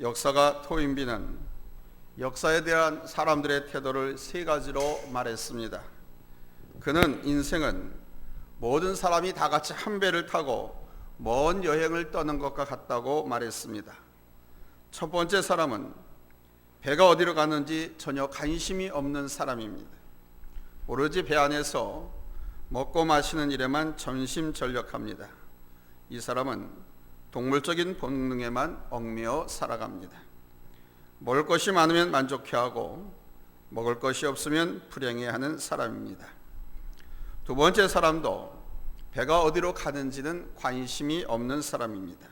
역사가 토인비는 역사에 대한 사람들의 태도를 세 가지로 말했습니다. 그는 인생은 모든 사람이 다 같이 한 배를 타고 먼 여행을 떠는 것과 같다고 말했습니다. 첫 번째 사람은 배가 어디로 가는지 전혀 관심이 없는 사람입니다. 오로지 배 안에서 먹고 마시는 일에만 전심전력합니다. 이 사람은 동물적인 본능에만 얽매여 살아갑니다. 먹을 것이 많으면 만족해하고 먹을 것이 없으면 불행해하는 사람입니다. 두 번째 사람도 배가 어디로 가는지는 관심이 없는 사람입니다.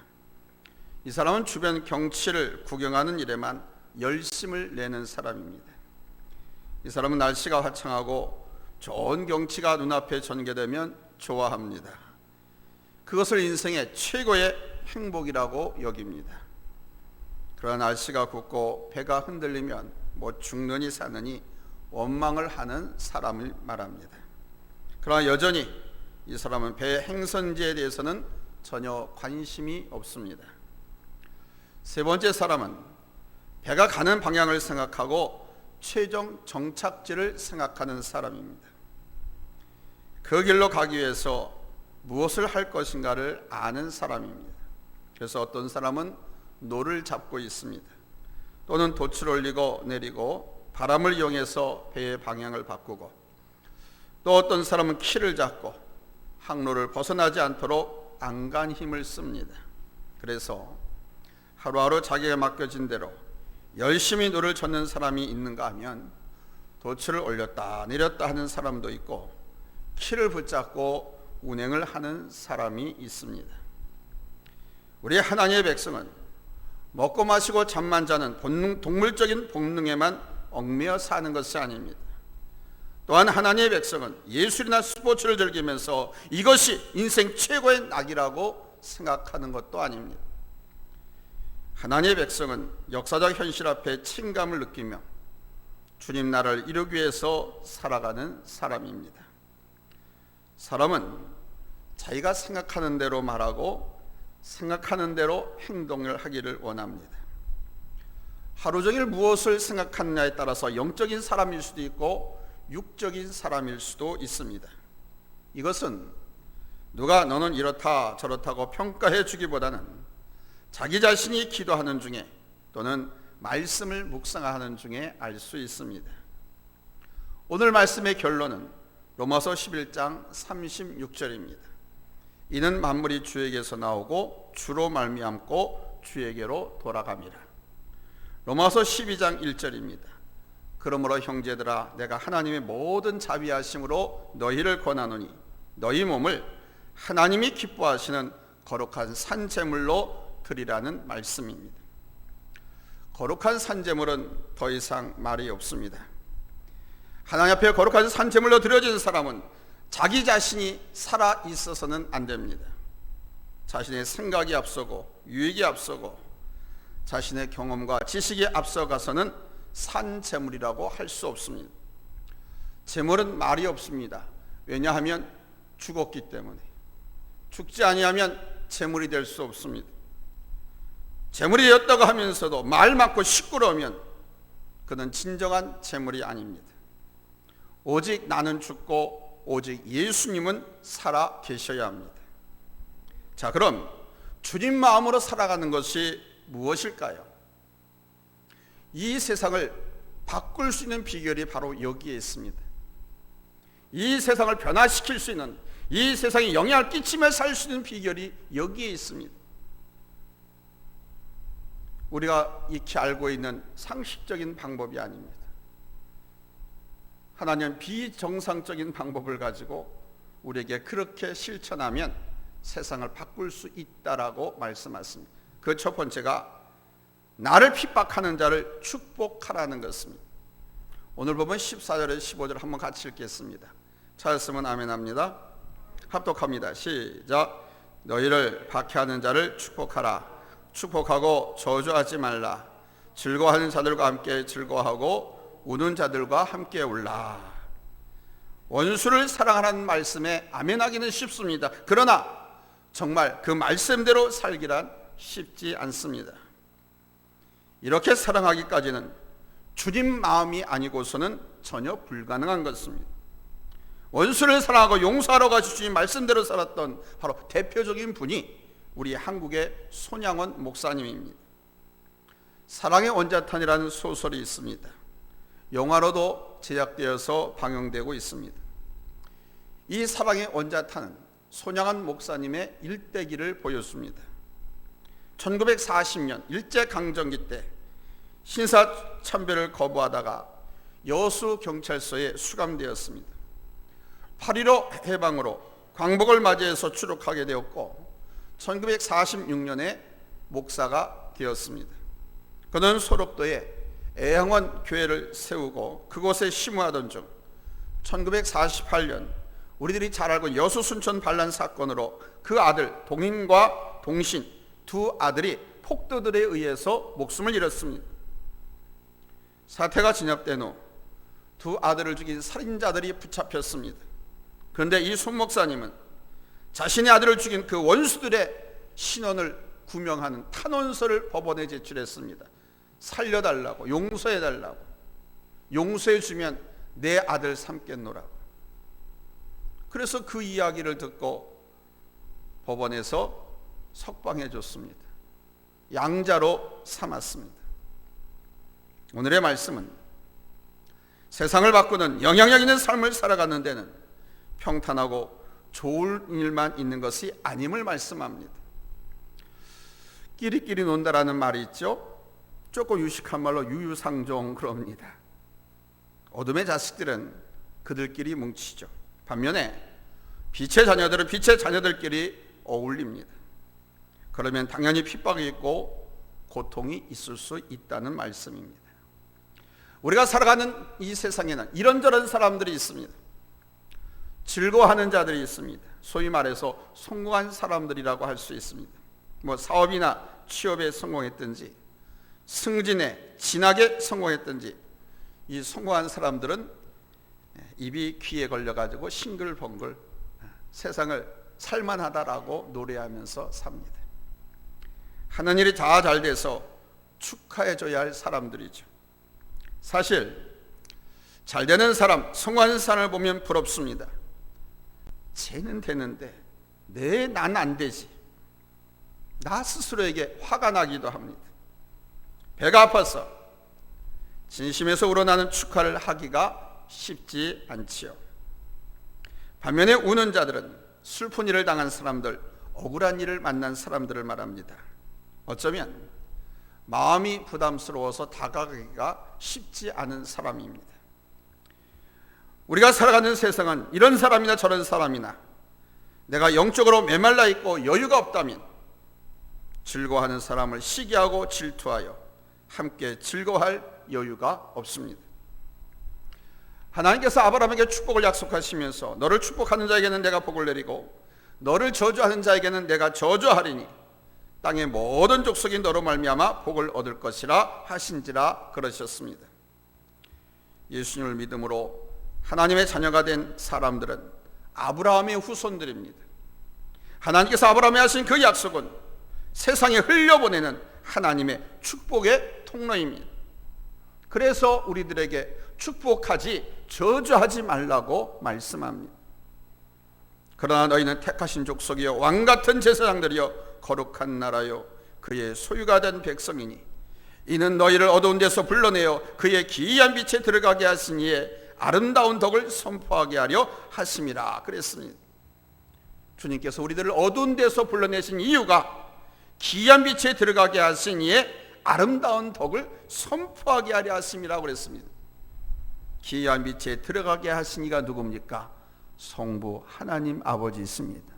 이 사람은 주변 경치를 구경하는 일에만 열심을 내는 사람입니다. 이 사람은 날씨가 화창하고 좋은 경치가 눈앞에 전개되면 좋아합니다. 그것을 인생의 최고의 행복이라고 여깁니다. 그러나 날씨가 굽고 배가 흔들리면 뭐 죽느니 사느니 원망을 하는 사람을 말합니다. 그러나 여전히 이 사람은 배의 행선지에 대해서는 전혀 관심이 없습니다. 세 번째 사람은 배가 가는 방향을 생각하고 최종 정착지를 생각하는 사람입니다. 그 길로 가기 위해서 무엇을 할 것인가를 아는 사람입니다. 그래서 어떤 사람은 노를 잡고 있습니다. 또는 돛을 올리고 내리고 바람을 이용해서 배의 방향을 바꾸고, 또 어떤 사람은 키를 잡고 항로를 벗어나지 않도록 안간 힘을 씁니다. 그래서 하루하루 자기가 맡겨진 대로 열심히 노를 젓는 사람이 있는가 하면 돛을 올렸다 내렸다 하는 사람도 있고 키를 붙잡고 운행을 하는 사람이 있습니다. 우리 하나님의 백성은 먹고 마시고 잠만 자는 동물적인 본능에만 얽매여 사는 것이 아닙니다. 또한 하나님의 백성은 예술이나 스포츠를 즐기면서 이것이 인생 최고의 낙이라고 생각하는 것도 아닙니다. 하나님의 백성은 역사적 현실 앞에 친감을 느끼며 주님 나라를 이루기 위해서 살아가는 사람입니다. 사람은 자기가 생각하는 대로 말하고 생각하는 대로 행동을 하기를 원합니다. 하루 종일 무엇을 생각하느냐에 따라서 영적인 사람일 수도 있고 육적인 사람일 수도 있습니다. 이것은 누가 너는 이렇다 저렇다고 평가해 주기보다는 자기 자신이 기도하는 중에 또는 말씀을 묵상하는 중에 알 수 있습니다. 오늘 말씀의 결론은 로마서 11장 36절입니다. 이는 만물이 주에게서 나오고 주로 말미암고 주에게로 돌아갑니다. 로마서 12장 1절입니다. 그러므로 형제들아 내가 하나님의 모든 자비하심으로 너희를 권하노니 너희 몸을 하나님이 기뻐하시는 거룩한 산제물로 드리라는 말씀입니다. 거룩한 산제물은 더 이상 말이 없습니다. 하나님 앞에 거룩한 산제물로 드려진 사람은 자기 자신이 살아 있어서는 안 됩니다. 자신의 생각이 앞서고 유익이 앞서고 자신의 경험과 지식이 앞서가서는 산재물이라고 할 수 없습니다. 재물은 말이 없습니다. 왜냐하면 죽었기 때문에. 죽지 아니하면 재물이 될 수 없습니다. 재물이 되었다고 하면서도 말 많고 시끄러우면 그는 진정한 재물이 아닙니다. 오직 나는 죽고 오직 예수님은 살아 계셔야 합니다. 자, 그럼 주님 마음으로 살아가는 것이 무엇일까요? 이 세상을 바꿀 수 있는 비결이 바로 여기에 있습니다. 이 세상을 변화시킬 수 있는, 이 세상에 영향을 끼치며 살 수 있는 비결이 여기에 있습니다. 우리가 익히 알고 있는 상식적인 방법이 아닙니다. 하나님은 비정상적인 방법을 가지고 우리에게 그렇게 실천하면 세상을 바꿀 수 있다라고 말씀하십니다. 그 첫 번째가 나를 핍박하는 자를 축복하라는 것입니다. 오늘 보면 14절에서 15절 한번 같이 읽겠습니다. 찾았으면 아멘합니다. 합독합니다. 시작. 너희를 박해하는 자를 축복하라. 축복하고 저주하지 말라. 즐거워하는 자들과 함께 즐거워하고 우는 자들과 함께 울라. 원수를 사랑하라는 말씀에 아멘하기는 쉽습니다. 그러나 정말 그 말씀대로 살기란 쉽지 않습니다. 이렇게 사랑하기까지는 주님 마음이 아니고서는 전혀 불가능한 것입니다. 원수를 사랑하고 용서하러 가신 주님 말씀대로 살았던 바로 대표적인 분이 우리 한국의 손양원 목사님입니다. 사랑의 원자탄이라는 소설이 있습니다. 영화로도 제작되어서 방영되고 있습니다. 이 사랑의 원자탄은 손양원 목사님의 일대기를 보였습니다. 1940년 일제강점기 때 신사참배를 거부하다가 여수경찰서에 수감되었습니다. 8.15 해방으로 광복을 맞이해서 추록하게 되었고 1946년에 목사가 되었습니다. 그는 소록도에 애양원 교회를 세우고 그곳에 심우하던 중 1948년 우리들이 잘 알고 여수 순천 반란 사건으로 그 아들 동인과 동신 두 아들이 폭도들에 의해서 목숨을 잃었습니다. 사태가 진압된 후 두 아들을 죽인 살인자들이 붙잡혔습니다. 그런데 이 손 목사님은 자신의 아들을 죽인 그 원수들의 신원을 구명하는 탄원서를 법원에 제출했습니다. 살려달라고, 용서해달라고, 용서해주면 내 아들 삼겠노라고. 그래서 그 이야기를 듣고 법원에서 석방해 줬습니다. 양자로 삼았습니다. 오늘의 말씀은 세상을 바꾸는 영향력 있는 삶을 살아가는 데는 평탄하고 좋은 일만 있는 것이 아님을 말씀합니다. 끼리끼리 논다라는 말이 있죠. 조금 유식한 말로 유유상종 그럽니다. 어둠의 자식들은 그들끼리 뭉치죠. 반면에 빛의 자녀들은 빛의 자녀들끼리 어울립니다. 그러면 당연히 핍박이 있고 고통이 있을 수 있다는 말씀입니다. 우리가 살아가는 이 세상에는 이런저런 사람들이 있습니다. 즐거워하는 자들이 있습니다. 소위 말해서 성공한 사람들이라고 할 수 있습니다. 사업이나 취업에 성공했든지 승진에 진학에 성공했든지 이 성공한 사람들은 입이 귀에 걸려가지고 싱글벙글 세상을 살만하다라고 노래하면서 삽니다. 하는 일이 다 잘 돼서 축하해줘야 할 사람들이죠. 사실 잘 되는 사람, 성공하는 사람을 보면 부럽습니다. 쟤는 되는데 난 안 되지. 나 스스로에게 화가 나기도 합니다. 배가 아파서 진심에서 우러나는 축하를 하기가 쉽지 않지요. 반면에 우는 자들은 슬픈 일을 당한 사람들, 억울한 일을 만난 사람들을 말합니다. 어쩌면 마음이 부담스러워서 다가가기가 쉽지 않은 사람입니다. 우리가 살아가는 세상은 이런 사람이나 저런 사람이나 내가 영적으로 메말라 있고 여유가 없다면 즐거워하는 사람을 시기하고 질투하여 함께 즐거워할 여유가 없습니다. 하나님께서 아브라함에게 축복을 약속하시면서 너를 축복하는 자에게는 내가 복을 내리고 너를 저주하는 자에게는 내가 저주하리니 땅의 모든 족속이 너로 말미암아 복을 얻을 것이라 하신지라 그러셨습니다. 예수님을 믿음으로 하나님의 자녀가 된 사람들은 아브라함의 후손들입니다. 하나님께서 아브라함에 하신 그 약속은 세상에 흘려보내는 하나님의 축복의 통로입니다. 그래서 우리들에게 축복하지 저주하지 말라고 말씀합니다. 그러나 너희는 택하신 족속이여 왕같은 제사장들이여 거룩한 나라요 그의 소유가 된 백성이니 이는 너희를 어두운 데서 불러내어 그의 기이한 빛에 들어가게 하시니에 아름다운 덕을 선포하게 하려 하심이라 그랬습니다. 주님께서 우리들을 어두운 데서 불러내신 이유가 기이한 빛에 들어가게 하시니에 아름다운 덕을 선포하게 하려 하심이라고 그랬습니다. 기이한 빛에 들어가게 하시니가 누굽니까? 성부 하나님 아버지 있습니다.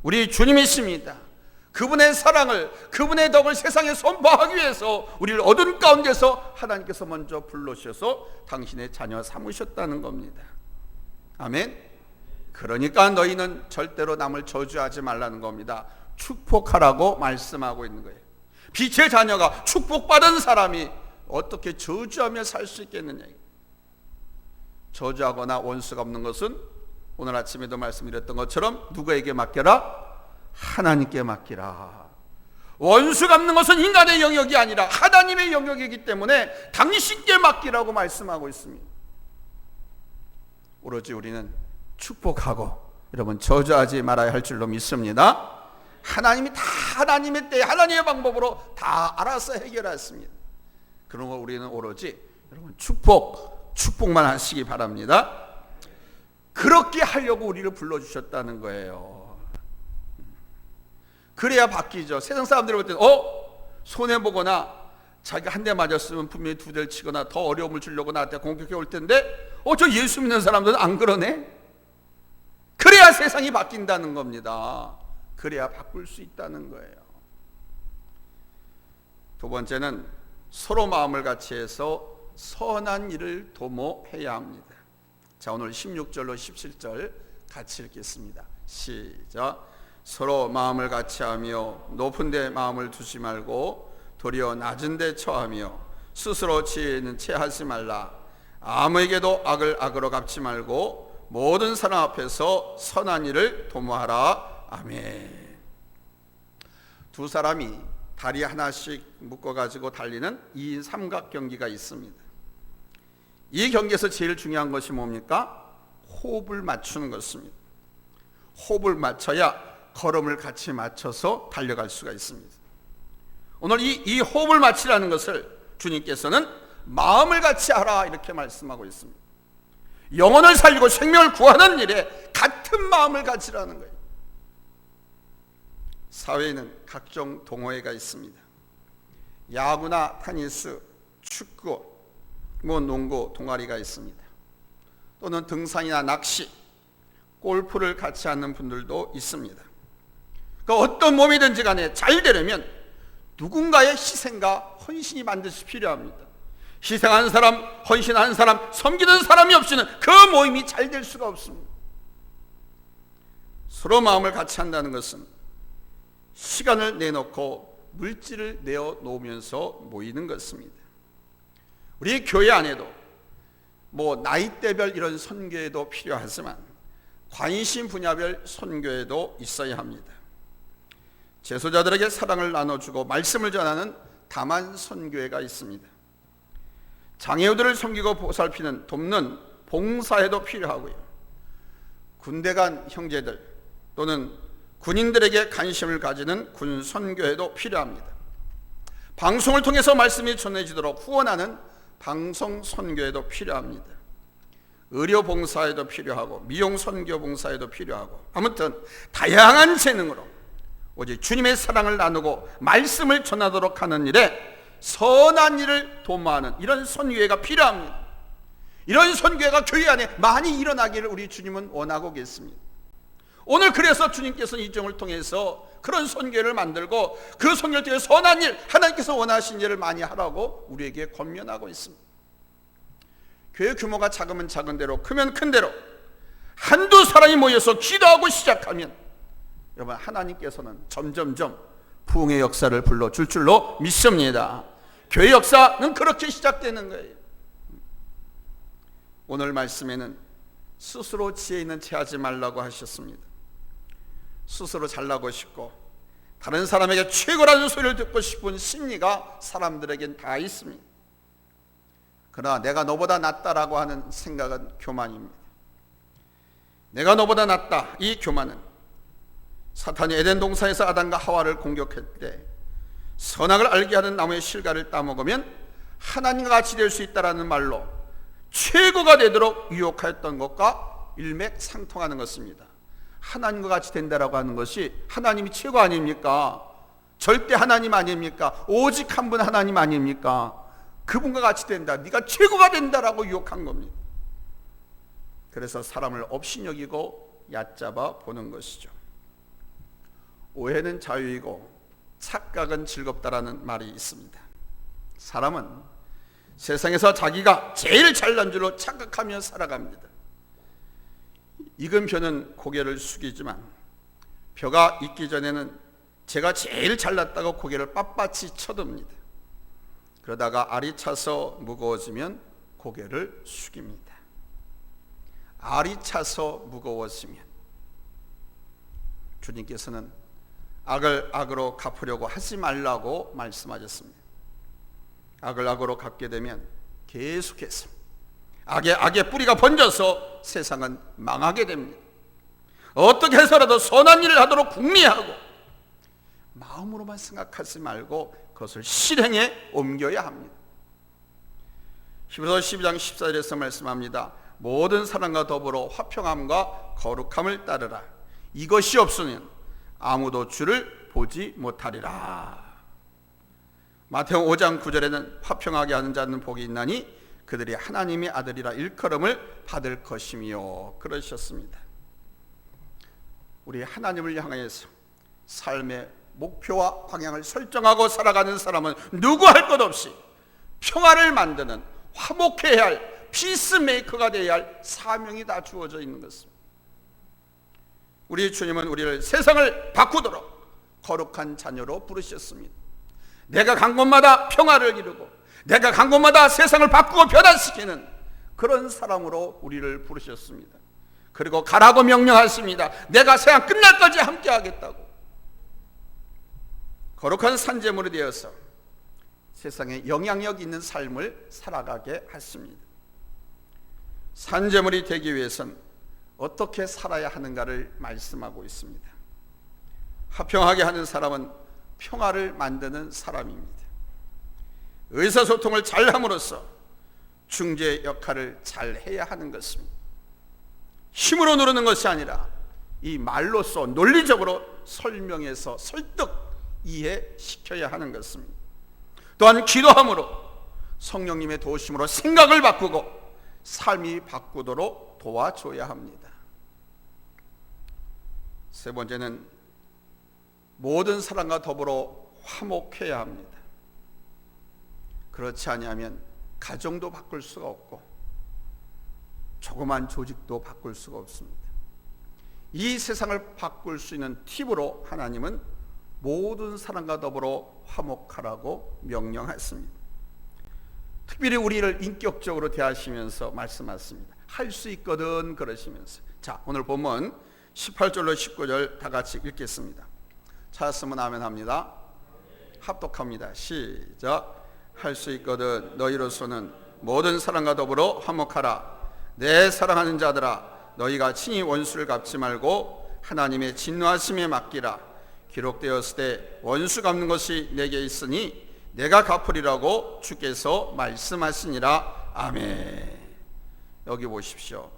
우리 주님이십니다. 그분의 사랑을, 그분의 덕을 세상에 선포하기 위해서 우리를 어두운 가운데서 하나님께서 먼저 불러주셔서 당신의 자녀 삼으셨다는 겁니다. 아멘. 그러니까 너희는 절대로 남을 저주하지 말라는 겁니다. 축복하라고 말씀하고 있는 거예요. 빛의 자녀가 축복받은 사람이 어떻게 저주하며 살 수 있겠느냐. 저주하거나 원수가 없는 것은 오늘 아침에도 말씀드렸던 것처럼 누구에게 맡겨라? 하나님께 맡기라. 원수 갚는 것은 인간의 영역이 아니라 하나님의 영역이기 때문에 당신께 맡기라고 말씀하고 있습니다. 오로지 우리는 축복하고 여러분 저주하지 말아야 할 줄로 믿습니다. 하나님이 다 하나님의 때 하나님의 방법으로 다 알아서 해결했습니다. 그런 거 우리는 오로지 여러분 축복만 하시기 바랍니다. 그렇게 하려고 우리를 불러주셨다는 거예요. 그래야 바뀌죠. 세상 사람들이 볼 때는 손해보거나 자기가 한 대 맞았으면 분명히 두 대를 치거나 더 어려움을 주려고 나한테 공격해 올 텐데 저 예수 믿는 사람들은 안 그러네. 그래야 세상이 바뀐다는 겁니다. 그래야 바꿀 수 있다는 거예요. 두 번째는 서로 마음을 같이 해서 선한 일을 도모해야 합니다. 자, 오늘 16절로 17절 같이 읽겠습니다. 시작. 서로 마음을 같이 하며 높은 데 마음을 두지 말고 도리어 낮은 데 처하며 스스로 지혜 있는 채 하지 말라. 아무에게도 악을 악으로 갚지 말고 모든 사람 앞에서 선한 일을 도모하라. 아멘. 두 사람이 다리 하나씩 묶어가지고 달리는 2인 삼각 경기가 있습니다. 이 경기에서 제일 중요한 것이 뭡니까? 호흡을 맞추는 것입니다. 호흡을 맞춰야 걸음을 같이 맞춰서 달려갈 수가 있습니다. 오늘 이 호흡을 맞추라는 것을 주님께서는 마음을 같이 하라 이렇게 말씀하고 있습니다. 영혼을 살리고 생명을 구하는 일에 같은 마음을 가지라는 거예요. 사회에는 각종 동호회가 있습니다. 야구나 테니스, 축구, 농구 동아리가 있습니다. 또는 등산이나 낚시, 골프를 같이 하는 분들도 있습니다. 어떤 몸이든지 간에 잘 되려면 누군가의 희생과 헌신이 반드시 필요합니다. 희생하는 사람, 헌신하는 사람, 섬기는 사람이 없이는 그 모임이 잘 될 수가 없습니다. 서로 마음을 같이 한다는 것은 시간을 내놓고 물질을 내어놓으면서 모이는 것입니다. 우리 교회 안에도 나이대별 이런 선교회도 필요하지만 관심 분야별 선교회도 있어야 합니다. 재소자들에게 사랑을 나눠주고 말씀을 전하는 다만 선교회가 있습니다. 장애우들을 섬기고 보살피는 돕는 봉사회도 필요하고요. 군대 간 형제들 또는 군인들에게 관심을 가지는 군 선교회도 필요합니다. 방송을 통해서 말씀이 전해지도록 후원하는 방송 선교회도 필요합니다. 의료 봉사에도 필요하고 미용 선교 봉사에도 필요하고 아무튼 다양한 재능으로 오직 주님의 사랑을 나누고 말씀을 전하도록 하는 일에 선한 일을 도모하는 이런 선교회가 필요합니다. 이런 선교회가 교회 안에 많이 일어나기를 우리 주님은 원하고 계십니다. 오늘 그래서 주님께서는 이 종을 통해서 그런 선교회를 만들고 그 선교를 통해 선한 일, 하나님께서 원하신 일을 많이 하라고 우리에게 권면하고 있습니다. 교회 규모가 작으면 작은 대로 크면 큰 대로 한두 사람이 모여서 기도하고 시작하면 여러분 하나님께서는 점점점 부흥의 역사를 불러줄 줄로 믿습니다. 교회 역사는 그렇게 시작되는 거예요. 오늘 말씀에는 스스로 지혜 있는 채 하지 말라고 하셨습니다. 스스로 잘나고 싶고 다른 사람에게 최고라는 소리를 듣고 싶은 심리가 사람들에겐 다 있습니다. 그러나 내가 너보다 낫다라고 하는 생각은 교만입니다. 내가 너보다 낫다, 이 교만은 사탄이 에덴 동산에서 아담과 하와를 공격할 때 선악을 알게 하는 나무의 실과를 따먹으면 하나님과 같이 될 수 있다라는 말로 최고가 되도록 유혹하였던 것과 일맥상통하는 것입니다. 하나님과 같이 된다라고 하는 것이 하나님이 최고 아닙니까? 절대 하나님 아닙니까? 오직 한 분 하나님 아닙니까? 그분과 같이 된다, 네가 최고가 된다라고 유혹한 겁니다. 그래서 사람을 업신여기고 얕잡아 보는 것이죠. 오해는 자유이고 착각은 즐겁다라는 말이 있습니다. 사람은 세상에서 자기가 제일 잘난 줄로 착각하며 살아갑니다. 익은 벼는 고개를 숙이지만 벼가 익기 전에는 제가 제일 잘났다고 고개를 빳빳이 쳐듭니다. 그러다가 알이 차서 무거워지면 고개를 숙입니다. 알이 차서 무거워지면 주님께서는 악을 악으로 갚으려고 하지 말라고 말씀하셨습니다. 악을 악으로 갚게 되면 계속해서 악의 뿌리가 번져서 세상은 망하게 됩니다. 어떻게 해서라도 선한 일을 하도록 궁리하고 마음으로만 생각하지 말고 그것을 실행에 옮겨야 합니다. 히브리서 12장 14절에서 말씀합니다. 모든 사람과 더불어 화평함과 거룩함을 따르라. 이것이 없으면 아무도 주를 보지 못하리라. 마태복음 5장 9절에는 화평하게 하는 자는 복이 있나니 그들이 하나님의 아들이라 일컬음을 받을 것이며 그러셨습니다. 우리 하나님을 향해서 삶의 목표와 방향을 설정하고 살아가는 사람은 누구 할 것 없이 평화를 만드는, 화목해야 할 피스메이커가 되어야 할 사명이 다 주어져 있는 것입니다. 우리 주님은 우리를 세상을 바꾸도록 거룩한 자녀로 부르셨습니다. 내가 간 곳마다 평화를 이루고 내가 간 곳마다 세상을 바꾸고 변화시키는 그런 사람으로 우리를 부르셨습니다. 그리고 가라고 명령하십니다. 내가 세상 끝날까지 함께 하겠다고. 거룩한 산재물이 되어서 세상에 영향력 있는 삶을 살아가게 하십니다. 산재물이 되기 위해선 어떻게 살아야 하는가를 말씀하고 있습니다. 화평하게 하는 사람은 평화를 만드는 사람입니다. 의사소통을 잘 함으로써 중재 역할을 잘 해야 하는 것입니다. 힘으로 누르는 것이 아니라 이 말로써 논리적으로 설명해서 설득 이해시켜야 하는 것입니다. 또한 기도함으로 성령님의 도우심으로 생각을 바꾸고 삶이 바꾸도록 도와줘야 합니다. 세 번째는 모든 사람과 더불어 화목해야 합니다. 그렇지 아니하면 가정도 바꿀 수가 없고 조그만 조직도 바꿀 수가 없습니다. 이 세상을 바꿀 수 있는 팁으로 하나님은 모든 사람과 더불어 화목하라고 명령했습니다. 특별히 우리를 인격적으로 대하시면서 말씀하십니다. 할 수 있거든 그러시면서. 자, 오늘 본문 18절로 19절 다 같이 읽겠습니다. 찾았으면 아멘 합니다. 합독합니다. 시작. 할 수 있거든 너희로서는 모든 사람과 더불어 화목하라. 내 사랑하는 자들아, 너희가 친히 원수를 갚지 말고 하나님의 진노하심에 맡기라. 기록되었을 때 원수 갚는 것이 내게 있으니 내가 갚으리라고 주께서 말씀하시니라. 아멘. 여기 보십시오.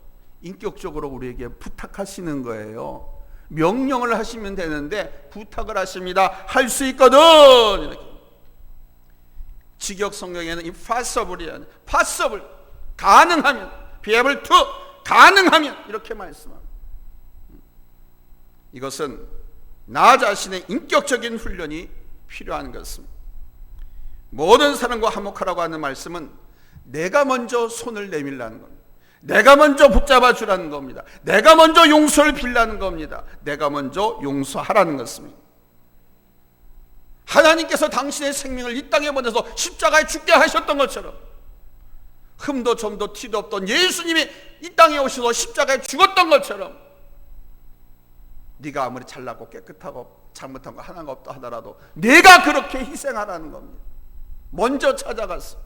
인격적으로 우리에게 부탁하시는 거예요. 명령을 하시면 되는데 부탁을 하십니다. 할 수 있거든. 이렇게. 직역 성경에는 impossible이 아니라 possible, 가능하면, be able to, 가능하면 이렇게 말씀합니다. 이것은 나 자신의 인격적인 훈련이 필요한 것입니다. 모든 사람과 화목하라고 하는 말씀은 내가 먼저 손을 내밀라는 겁니다. 내가 먼저 붙잡아 주라는 겁니다. 내가 먼저 용서를 빌라는 겁니다. 내가 먼저 용서하라는 것입니다. 하나님께서 당신의 생명을 이 땅에 보내서 십자가에 죽게 하셨던 것처럼 흠도 점도 티도 없던 예수님이 이 땅에 오셔서 십자가에 죽었던 것처럼 네가 아무리 잘나고 깨끗하고 잘못한 거 하나가 없다 하더라도 네가 그렇게 희생하라는 겁니다. 먼저 찾아가서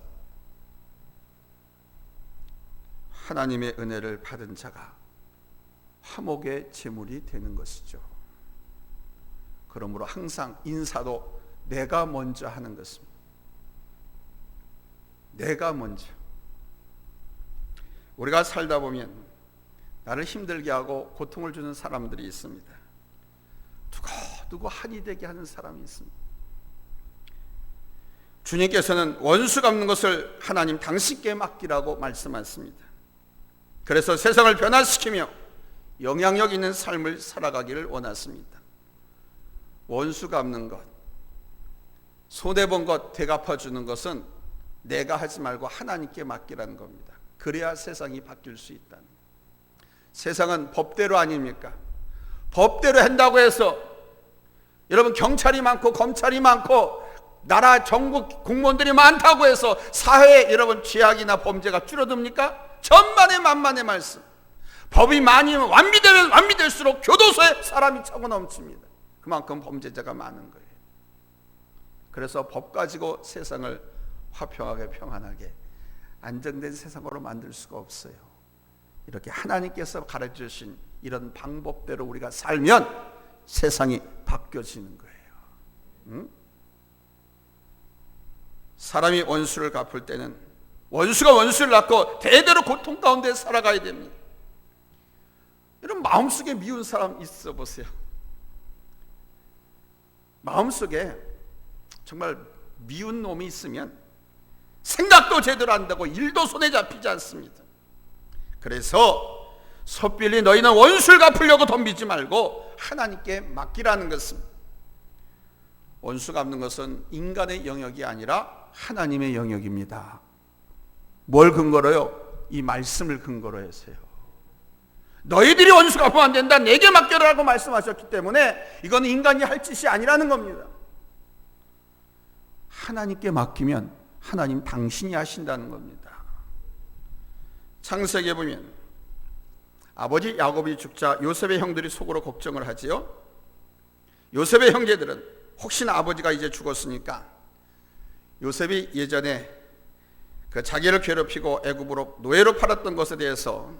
하나님의 은혜를 받은 자가 화목의 제물이 되는 것이죠. 그러므로 항상 인사도 내가 먼저 하는 것입니다. 내가 먼저. 우리가 살다 보면 나를 힘들게 하고 고통을 주는 사람들이 있습니다. 두고두고 한이 되게 하는 사람이 있습니다. 주님께서는 원수 갚는 것을 하나님 당신께 맡기라고 말씀하십니다. 그래서 세상을 변화시키며 영향력 있는 삶을 살아가기를 원하십니다. 원수 갚는 것, 손해본 것 되갚아주는 것은 내가 하지 말고 하나님께 맡기라는 겁니다. 그래야 세상이 바뀔 수 있다는 거예요. 세상은 법대로 아닙니까? 법대로 한다고 해서 여러분 경찰이 많고 검찰이 많고 나라 정부 공무원들이 많다고 해서 사회에 여러분 죄악이나 범죄가 줄어듭니까? 천만의 만만의 말씀. 법이 많이 완비되면 완비될수록 교도소에 사람이 차고 넘칩니다. 그만큼 범죄자가 많은 거예요. 그래서 법 가지고 세상을 화평하게 평안하게 안정된 세상으로 만들 수가 없어요. 이렇게 하나님께서 가르쳐 주신 이런 방법대로 우리가 살면 세상이 바뀌어지는 거예요. 응? 사람이 원수를 갚을 때는 원수가 원수를 갚고 대대로 고통 가운데 살아가야 됩니다. 여러분, 마음속에 미운 사람 있어 보세요. 마음속에 정말 미운 놈이 있으면 생각도 제대로 안 되고 일도 손에 잡히지 않습니다. 그래서 섣불리 너희는 원수를 갚으려고 덤비지 말고 하나님께 맡기라는 것입니다. 원수 갚는 것은 인간의 영역이 아니라 하나님의 영역입니다. 뭘 근거로요? 이 말씀을 근거로 해서요. 너희들이 원수 갚으면 안 된다, 내게 맡겨라라고 말씀하셨기 때문에 이건 인간이 할 짓이 아니라는 겁니다. 하나님께 맡기면 하나님 당신이 하신다는 겁니다. 창세기에 보면 아버지 야곱이 죽자 요셉의 형들이 속으로 걱정을 하지요. 요셉의 형제들은 혹시나 아버지가 이제 죽었으니까 요셉이 예전에 그 자기를 괴롭히고 애굽으로 노예로 팔았던 것에 대해서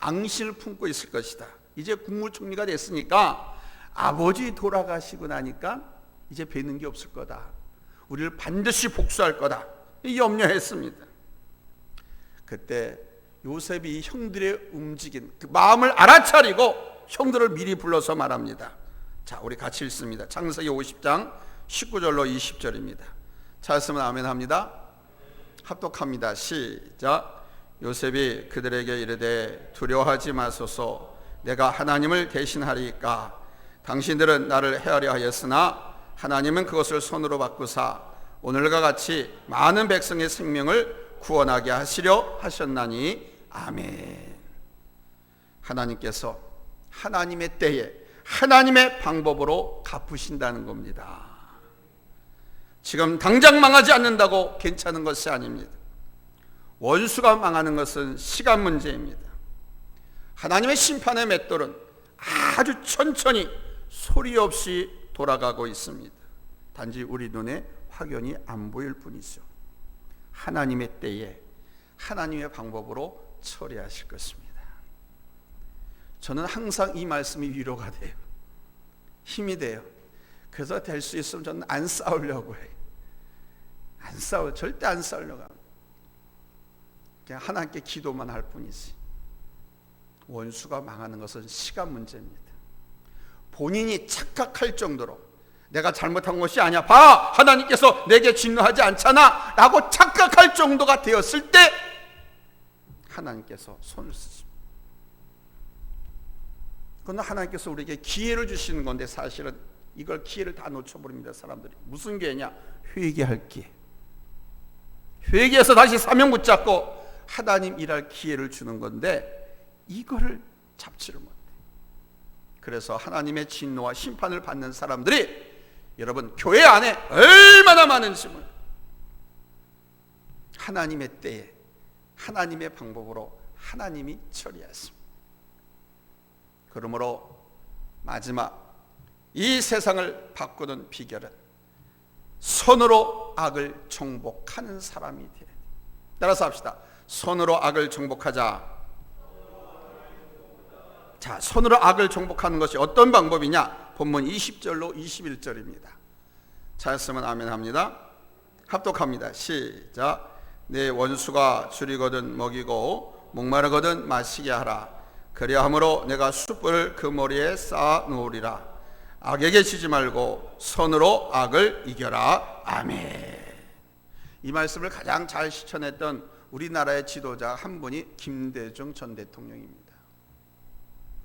앙심을 품고 있을 것이다. 이제 국무총리가 됐으니까 아버지 돌아가시고 나니까 이제 뵈는 게 없을 거다. 우리를 반드시 복수할 거다. 염려했습니다. 그때 요셉이 형들의 움직인 그 마음을 알아차리고 형들을 미리 불러서 말합니다. 자, 우리 같이 읽습니다. 창세기 50장 19절로 20절입니다. 찾았으면 아멘 합니다. 합독합니다. 시작. 요셉이 그들에게 이르되 두려워하지 마소서, 내가 하나님을 대신하리이까. 당신들은 나를 해하려 하였으나 하나님은 그것을 손으로 바꾸사 오늘과 같이 많은 백성의 생명을 구원하게 하시려 하셨나니 아멘. 하나님께서 하나님의 때에 하나님의 방법으로 갚으신다는 겁니다. 지금 당장 망하지 않는다고 괜찮은 것이 아닙니다. 원수가 망하는 것은 시간 문제입니다. 하나님의 심판의 맷돌은 아주 천천히 소리 없이 돌아가고 있습니다. 단지 우리 눈에 확연히 안 보일 뿐이죠. 하나님의 때에 하나님의 방법으로 처리하실 것입니다. 저는 항상 이 말씀이 위로가 돼요. 힘이 돼요. 그래서 될 수 있으면 저는 안 싸우려고 해요. 절대 안 싸우려고 합니다. 그냥 하나님께 기도만 할 뿐이지. 원수가 망하는 것은 시간 문제입니다. 본인이 착각할 정도로 내가 잘못한 것이 아니야, 봐, 하나님께서 내게 진노하지 않잖아 라고 착각할 정도가 되었을 때 하나님께서 손을 쓰십니다. 그건 하나님께서 우리에게 기회를 주시는 건데 사실은 이걸 기회를 다 놓쳐버립니다. 사람들이. 무슨 기회냐? 회개할 기회. 회개해서 다시 사명 붙잡고 하나님 일할 기회를 주는 건데 이거를 잡지를 못해. 그래서 하나님의 진노와 심판을 받는 사람들이 여러분 교회 안에 얼마나 많은지 몰라요. 하나님의 때에 하나님의 방법으로 하나님이 처리하십니다. 그러므로 마지막 이 세상을 바꾸는 비결은 손으로 악을 정복하는 사람이 돼야 돼요. 따라서 합시다. 손으로 악을 정복하자. 자, 손으로 악을 정복하는 것이 어떤 방법이냐? 본문 20절로 21절입니다. 찾았으면 아멘 합니다. 합독합니다. 시작. 내 원수가 줄이거든 먹이고 목마르거든 마시게 하라. 그리함으로 내가 숯불을 그 머리에 쌓아 놓으리라. 악에게 지지 말고 손으로 악을 이겨라. 아멘. 이 말씀을 가장 잘 실천했던 우리나라의 지도자 한 분이 김대중 전 대통령입니다.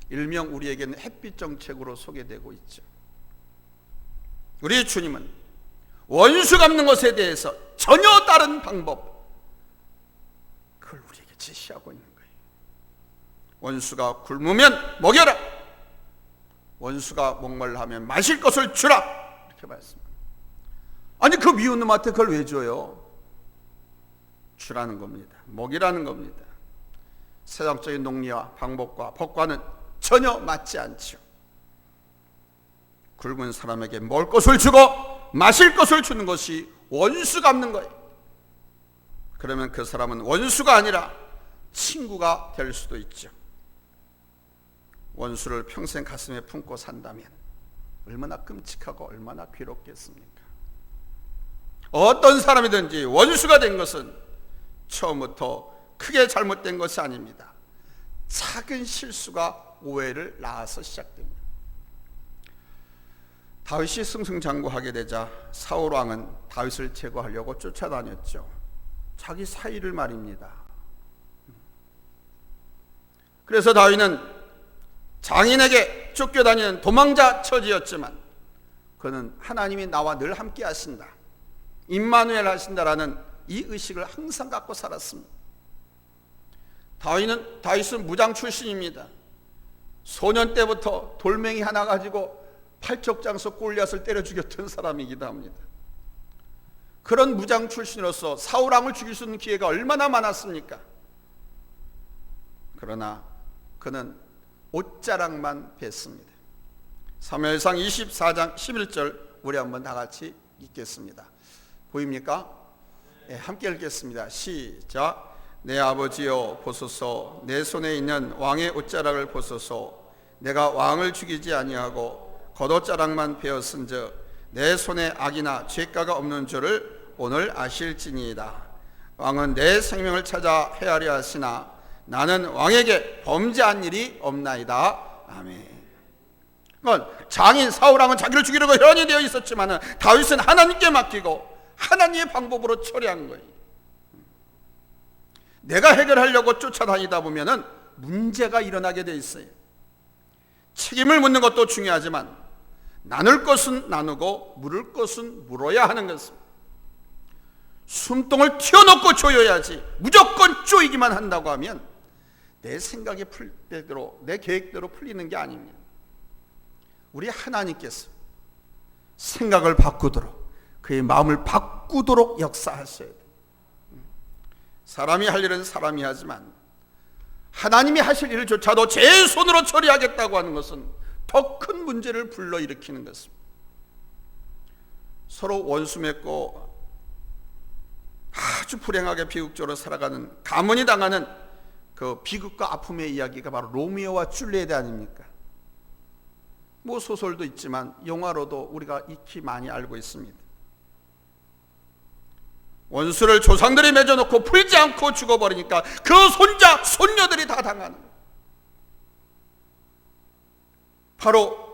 일명 우리에게는 햇빛 정책으로 소개되고 있죠. 우리 주님은 원수 갚는 것에 대해서 전혀 다른 방법, 그걸 우리에게 제시하고 있는 거예요. 원수가 굶으면 먹여라. 원수가 목말라 하면 마실 것을 주라. 이렇게 말씀합니다. 아니 그 미운 놈한테 그걸 왜 줘요? 주라는 겁니다. 먹이라는 겁니다. 세상적인 논리와 방법과 법과는 전혀 맞지 않죠. 굶은 사람에게 먹을 것을 주고 마실 것을 주는 것이 원수 갚는 거예요. 그러면 그 사람은 원수가 아니라 친구가 될 수도 있죠. 원수를 평생 가슴에 품고 산다면 얼마나 끔찍하고 얼마나 괴롭겠습니까? 어떤 사람이든지 원수가 된 것은 처음부터 크게 잘못된 것이 아닙니다. 작은 실수가 오해를 낳아서 시작됩니다. 다윗이 승승장구하게 되자 사울 왕은 다윗을 제거하려고 쫓아다녔죠. 자기 사위를 말입니다. 그래서 다윗은 장인에게 쫓겨다니는 도망자 처지였지만 그는 하나님이 나와 늘 함께 하신다, 임마누엘 하신다라는 이 의식을 항상 갖고 살았습니다. 다윗은 무장 출신입니다. 소년 때부터 돌멩이 하나 가지고 팔척장서 골리앗을 때려 죽였던 사람이기도 합니다. 그런 무장 출신으로서 사울 왕을 죽일 수 있는 기회가 얼마나 많았습니까? 그러나 그는 옷자락만 뱄습니다. 사무엘상 24장 11절 우리 한번 다 같이 읽겠습니다. 보입니까? 네, 함께 읽겠습니다. 시작. 내 아버지여 보소서, 내 손에 있는 왕의 옷자락을 보소서. 내가 왕을 죽이지 아니하고 겉옷자락만 베었은즉 내 손에 악이나 죄가가 없는 줄을 오늘 아실지니이다. 왕은 내 생명을 찾아 헤아려 하시나 나는 왕에게 범죄한 일이 없나이다. 아멘. 그러니까 장인 사울왕은 자기를 죽이려고 혈안이 되어 있었지만 다윗은 하나님께 맡기고 하나님의 방법으로 처리한 거예요. 내가 해결하려고 쫓아다니다 보면은 문제가 일어나게 돼 있어요. 책임을 묻는 것도 중요하지만 나눌 것은 나누고 물을 것은 물어야 하는 것입니다. 숨통을 튀어놓고 조여야지 무조건 조이기만 한다고 하면 내 생각이 풀대로 내 계획대로 풀리는 게 아닙니다. 우리 하나님께서 생각을 바꾸도록 그의 마음을 바꾸도록 역사하셔야 돼요. 사람이 할 일은 사람이 하지만 하나님이 하실 일조차도 제 손으로 처리하겠다고 하는 것은 더 큰 문제를 불러일으키는 것입니다. 서로 원수 맺고 아주 불행하게 비극적으로 살아가는 가문이 당하는 그 비극과 아픔의 이야기가 바로 로미오와 줄리엣 아닙니까? 뭐 소설도 있지만 영화로도 우리가 익히 많이 알고 있습니다. 원수를 조상들이 맺어놓고 풀지 않고 죽어버리니까 그 손자, 손녀들이 다 당하는 거예요. 바로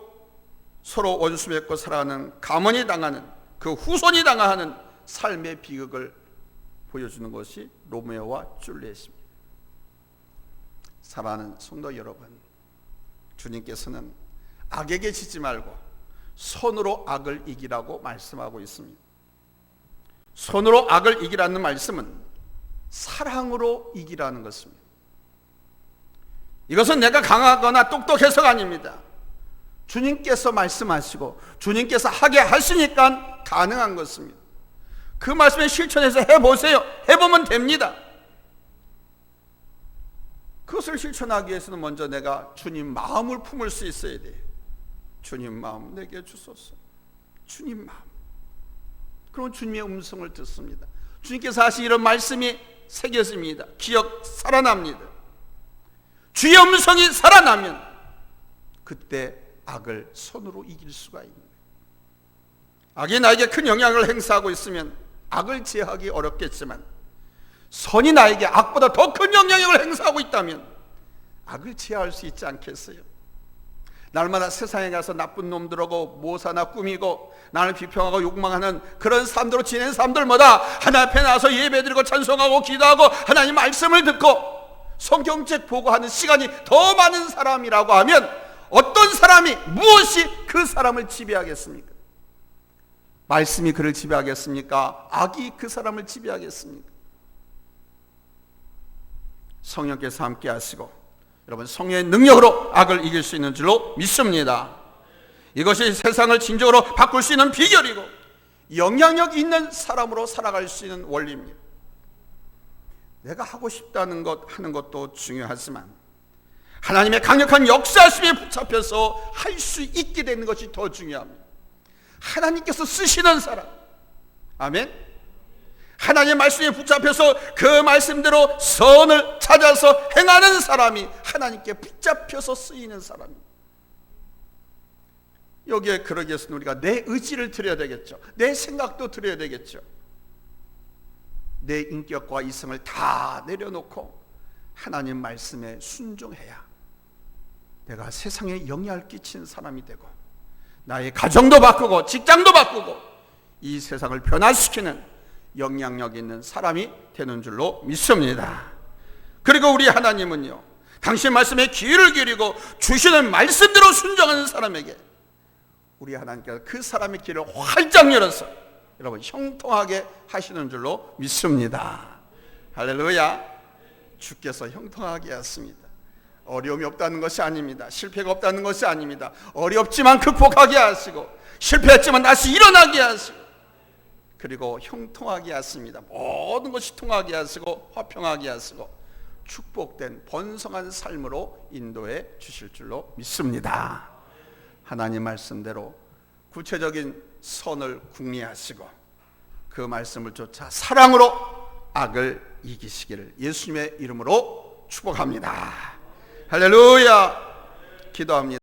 서로 원수 맺고 살아가는 가문이 당하는 그 후손이 당하는 삶의 비극을 보여주는 것이 로미오와 줄리엣입니다. 사랑하는 성도 여러분, 주님께서는 악에게 지지 말고 선으로 악을 이기라고 말씀하고 있습니다. 손으로 악을 이기라는 말씀은 사랑으로 이기라는 것입니다. 이것은 내가 강하거나 똑똑해서가 아닙니다. 주님께서 말씀하시고 주님께서 하게 하시니까 가능한 것입니다. 그 말씀을 실천해서 해보세요. 해보면 됩니다. 그것을 실천하기 위해서는 먼저 내가 주님 마음을 품을 수 있어야 돼요. 주님 마음 내게 주소서. 주님 마음. 그럼 주님의 음성을 듣습니다. 주님께서 하신 이런 말씀이 새겨집니다. 기억 살아납니다. 주의 음성이 살아나면 그때 악을 손으로 이길 수가 있는 거예요. 악이 나에게 큰 영향을 행사하고 있으면 악을 제어하기 어렵겠지만 선이 나에게 악보다 더 큰 영향력을 행사하고 있다면 악을 제어할 수 있지 않겠어요? 날마다 세상에 가서 나쁜 놈들하고 모사나 꾸미고 나를 비평하고 욕망하는 그런 삶으로 지내는 사람들마다 하나님 앞에 나와서 예배드리고 찬송하고 기도하고 하나님 말씀을 듣고 성경책 보고 하는 시간이 더 많은 사람이라고 하면 어떤 사람이 무엇이 그 사람을 지배하겠습니까? 말씀이 그를 지배하겠습니까? 악이 그 사람을 지배하겠습니까? 성령께서 함께 하시고 여러분 성령의 능력으로 악을 이길 수 있는 줄로 믿습니다. 이것이 세상을 진정으로 바꿀 수 있는 비결이고 영향력 있는 사람으로 살아갈 수 있는 원리입니다. 내가 하고 싶다는 것 하는 것도 중요하지만 하나님의 강력한 역사심에 붙잡혀서 할 수 있게 되는 것이 더 중요합니다. 하나님께서 쓰시는 사람. 아멘. 하나님의 말씀에 붙잡혀서 그 말씀대로 선을 찾아서 행하는 사람이 하나님께 붙잡혀서 쓰이는 사람입니다. 여기에 그러기 위해서는 우리가 내 의지를 드려야 되겠죠. 내 생각도 드려야 되겠죠. 내 인격과 이성을 다 내려놓고 하나님 말씀에 순종해야 내가 세상에 영향을 끼치는 사람이 되고 나의 가정도 바꾸고 직장도 바꾸고 이 세상을 변화시키는 영향력 있는 사람이 되는 줄로 믿습니다. 그리고 우리 하나님은요, 당신 말씀에 귀를 기울이고 주시는 말씀대로 순종하는 사람에게 우리 하나님께서 그 사람의 길을 활짝 열어서 여러분 형통하게 하시는 줄로 믿습니다. 할렐루야. 주께서 형통하게 하십니다. 어려움이 없다는 것이 아닙니다. 실패가 없다는 것이 아닙니다. 어렵지만 극복하게 하시고 실패했지만 다시 일어나게 하시고 그리고 형통하게 하십니다. 모든 것이 통하게 하시고 화평하게 하시고 축복된 번성한 삶으로 인도해 주실 줄로 믿습니다. 하나님 말씀대로 구체적인 선을 궁리하시고 그 말씀을 쫓아 사랑으로 악을 이기시기를 예수님의 이름으로 축복합니다. 할렐루야. 기도합니다.